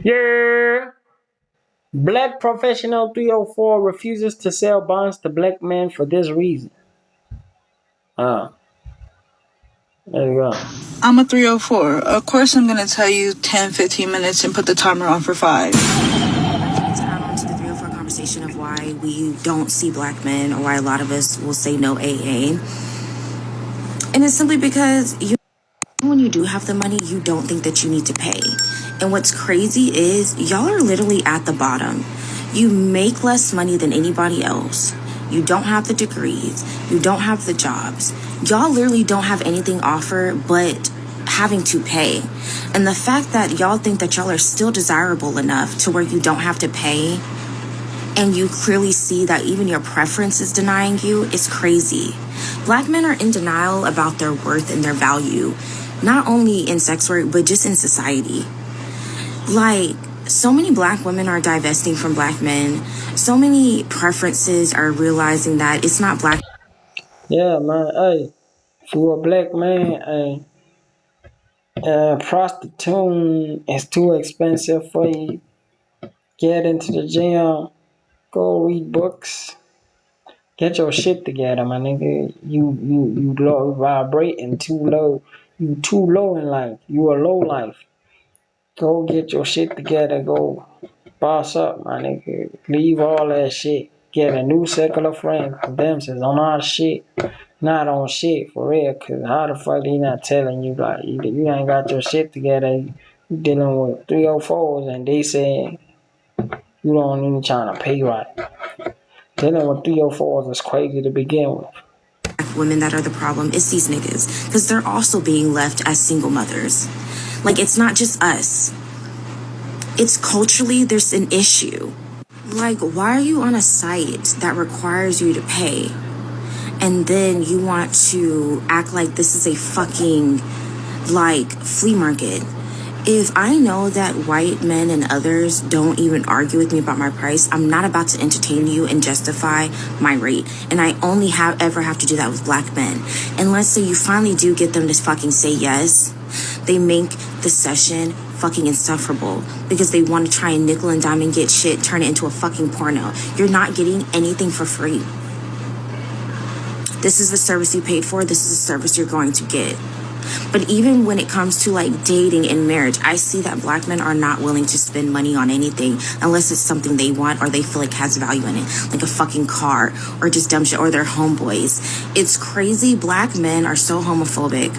Yeah. Black professional 304 refuses to sell bonds to black men for this reason. There you go. I'm a 304. Of course I'm going to tell you 10, 15 minutes and put the timer on for 5. To add on to the 304 conversation of why we don't see black men or why a lot of us will say no AA. And it's simply because when you do have the money, you don't think that you need to pay. And what's crazy is y'all are literally at the bottom. You make less money than anybody else. You don't have the degrees. You don't have the jobs. Y'all literally don't have anything offered but having to pay. And the fact that y'all think that y'all are still desirable enough to where you don't have to pay, and you clearly see that even your preference is denying you, is crazy. Black men are in denial about their worth and their value, not only in sex work, but just in society. Like, so many black women are divesting from black men. So many preferences are realizing that it's not black. Yeah, man. Hey, for a black man, prostituting is too expensive for you. Get into the gym, go read books, get your shit together, my nigga. You low vibrating too low. You too low in life. You a low life. Go get your shit together. Go boss up, my nigga. Leave all that shit. Get a new circle of friends. Them says on our shit. Not on shit, for real. Cause how the fuck he not telling you, like, you ain't got your shit together. You dealing with 304s and they saying you don't even trying to pay right. Dealing with 304s is crazy to begin with. Women that are the problem, it's these niggas. Because they're also being left as single mothers. Like, it's not just us. It's culturally, there's an issue. Like, why are you on a site that requires you to pay? And then you want to act like this is a fucking, like, flea market. If I know that white men and others don't even argue with me about my price, I'm not about to entertain you and justify my rate. And I only ever have to do that with black men. And let's say you finally do get them to fucking say yes, they make the session fucking insufferable because they want to try and nickel and dime and get shit, turn it into a fucking porno. You're not getting anything for free. This is the service you paid for. This is the service you're going to get. But even when it comes to like dating and marriage, I see that black men are not willing to spend money on anything unless it's something they want or they feel like has value in it, like a fucking car or just dumb shit or their homeboys. It's crazy. Black men are so homophobic.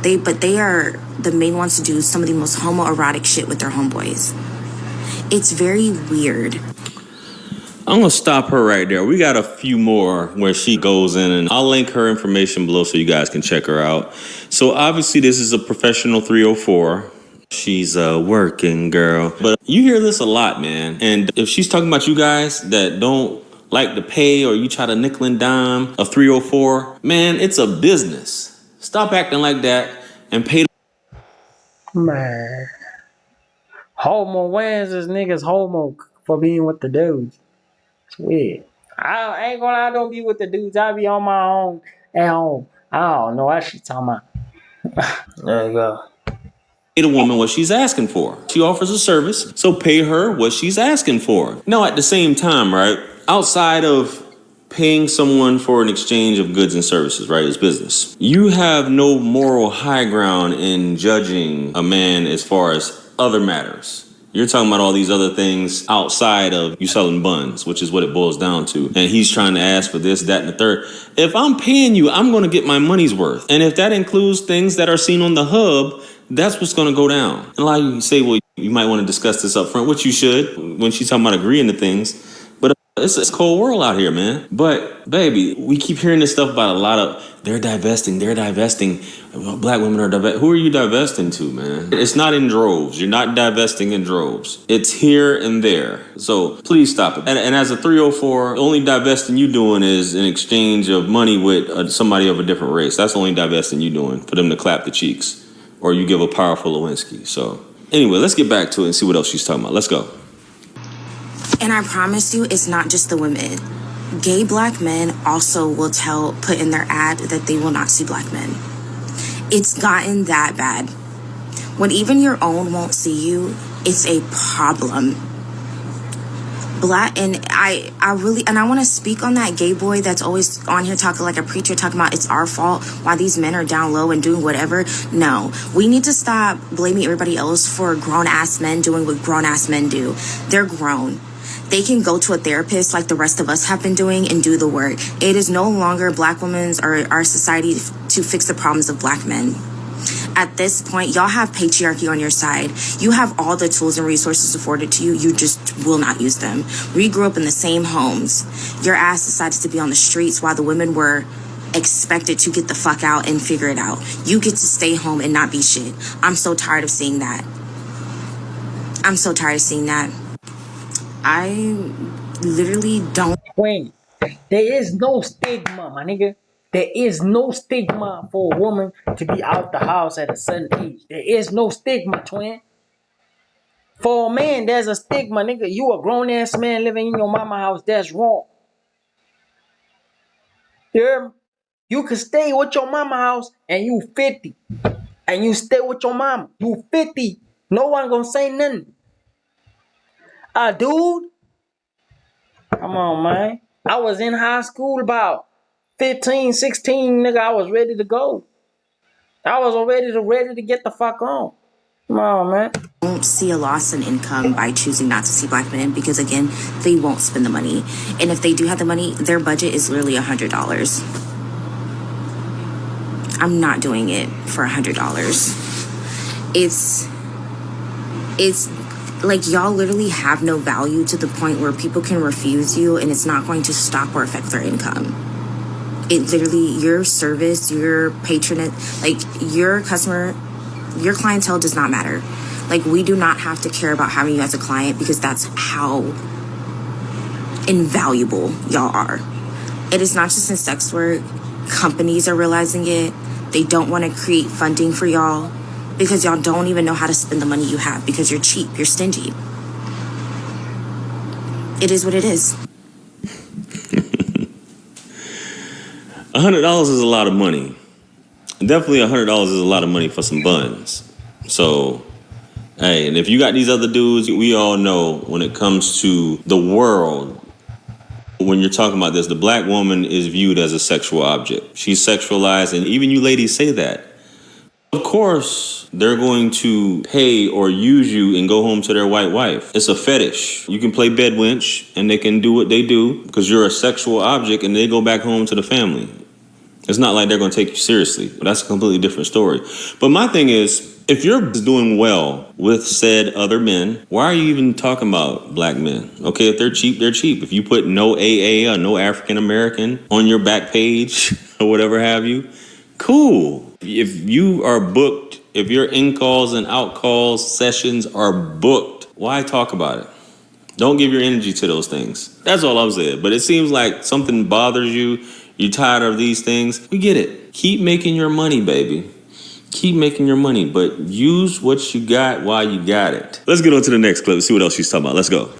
They are the main ones to do some of the most homoerotic shit with their homeboys. It's very weird. I'm going to stop her right there. We got a few more where she goes in, and I'll link her information below so you guys can check her out. So obviously this is a professional 304. She's a working girl. But you hear this a lot, man. And if she's talking about you guys that don't like to pay or you try to nickel and dime a 304, man, it's a business. Stop acting like that and pay. Man. Homo, where's this nigga's homo for being with the dudes? It's weird. I ain't gonna lie, I don't be with the dudes. I be on my own at home. I don't know what she talking about. There you go. Pay the woman what she's asking for. She offers a service, so pay her what she's asking for. Now, at the same time, right, outside of paying someone for an exchange of goods and services, right, is business. You have no moral high ground in judging a man as far as other matters. You're talking about all these other things outside of you selling buns, which is what it boils down to. And he's trying to ask for this, that, and the third. If I'm paying you, I'm going to get my money's worth. And if that includes things that are seen on the hub, that's what's going to go down. And a lot of you say, well, you might want to discuss this up front, which you should when she's talking about agreeing to things. But it's a cold world out here, man. But, baby, we keep hearing this stuff about a lot of, they're divesting. Black women are divesting. Who are you divesting to, man? It's not in droves. You're not divesting in droves. It's here and there. So please stop it. And as a 304, the only divesting you doing is in exchange of money with somebody of a different race. That's the only divesting you doing, for them to clap the cheeks. Or you give a powerful Lewinsky. So anyway, let's get back to it and see what else she's talking about. Let's go. And I promise you, it's not just the women. Gay black men also will put in their ad that they will not see black men. It's gotten that bad. When even your own won't see you, It's a problem. Black, and I want to speak on that gay boy that's always on here talking like a preacher, talking about it's our fault why these men are down low and doing whatever. No, we need to stop blaming everybody else for grown-ass men doing what grown-ass men do. They're grown. They can go to a therapist like the rest of us have been doing and do the work. It is no longer black women's or our society to fix the problems of black men. At this point, y'all have patriarchy on your side. You have all the tools and resources afforded to you. You just will not use them. We grew up in the same homes. Your ass decided to be on the streets while the women were expected to get the fuck out and figure it out. You get to stay home and not be shit. I'm so tired of seeing that. I literally don't. Wait, there is no stigma, my nigga. There is no stigma for a woman to be out the house at a certain age. There is no stigma, twin. For a man, there's a stigma, nigga. You a grown ass man living in your mama house. That's wrong. You hear me? You can stay with your mama house and you 50. And you stay with your mama. You 50. No one gonna say nothing. Dude. Come on, man. I was in high school about 15, 16, nigga. I was ready to go. I was already ready to get the fuck on. Come on, man. Don't see a loss in income by choosing not to see black men because, again, they won't spend the money. And if they do have the money, their budget is literally $100. I'm not doing it for $100. It's like y'all literally have no value to the point where people can refuse you and it's not going to stop or affect their income. It literally, your service, your patronage, like your customer, your clientele does not matter. Like, we do not have to care about having you as a client because that's how invaluable y'all are. It is not just in sex work. Companies are realizing it. They don't want to create funding for y'all because y'all don't even know how to spend the money you have because you're cheap, you're stingy. It is what it is. $100 is a lot of money. Definitely $100 is a lot of money for some buns. So, hey, and if you got these other dudes, we all know when it comes to the world, when you're talking about this, the black woman is viewed as a sexual object. She's sexualized, and even you ladies say that. Of course, they're going to pay or use you and go home to their white wife. It's a fetish. You can play bed wench, and they can do what they do because you're a sexual object, and they go back home to the family. It's not like they're going to take you seriously, but that's a completely different story. But my thing is, if you're doing well with said other men, why are you even talking about black men? Okay, if they're cheap, they're cheap. If you put no AA or no African American on your back page or whatever have you, cool. If you are booked, if your in-calls and out-calls sessions are booked, why talk about it? Don't give your energy to those things. That's all I'm saying. But it seems like something bothers you. You're tired of these things. We get it. Keep making your money, baby. Keep making your money, but use what you got while you got it. Let's get on to the next clip and see what else she's talking about. Let's go.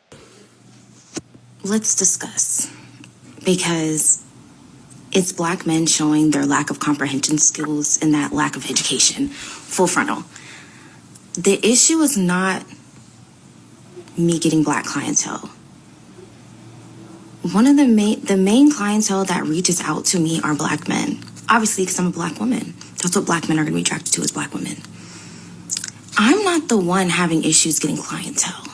Let's discuss. Because it's black men showing their lack of comprehension skills and that lack of education. Full frontal. The issue is not me getting black clientele. One of the main clientele that reaches out to me are black men. Obviously, because I'm a black woman. That's what black men are going to be attracted to, is black women. I'm not the one having issues getting clientele.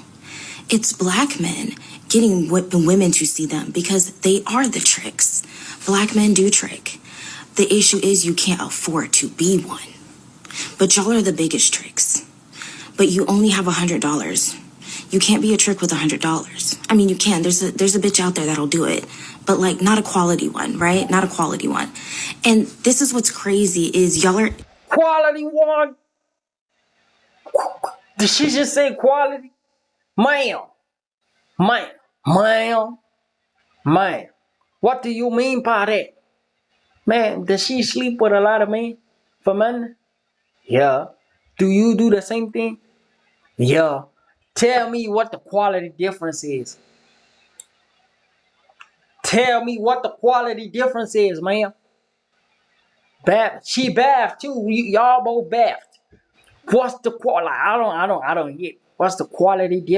It's black men getting women to see them because they are the tricks. Black men do trick. The issue is you can't afford to be one. But y'all are the biggest tricks. But you only have $100. You can't be a trick with $100. I mean, you can. There's a bitch out there that'll do it. But, like, not a quality one, right? Not a quality one. And this is what's crazy is y'all are... Quality one? Did she just say quality? Ma'am. What do you mean by that? Man, does she sleep with a lot of men for money? Yeah. Do you do the same thing? Yeah. Tell me what the quality difference is. Tell me what the quality difference is, ma'am. Bath. She bathed too. Y'all both bathed. What's the quality? I don't get it. What's the quality difference?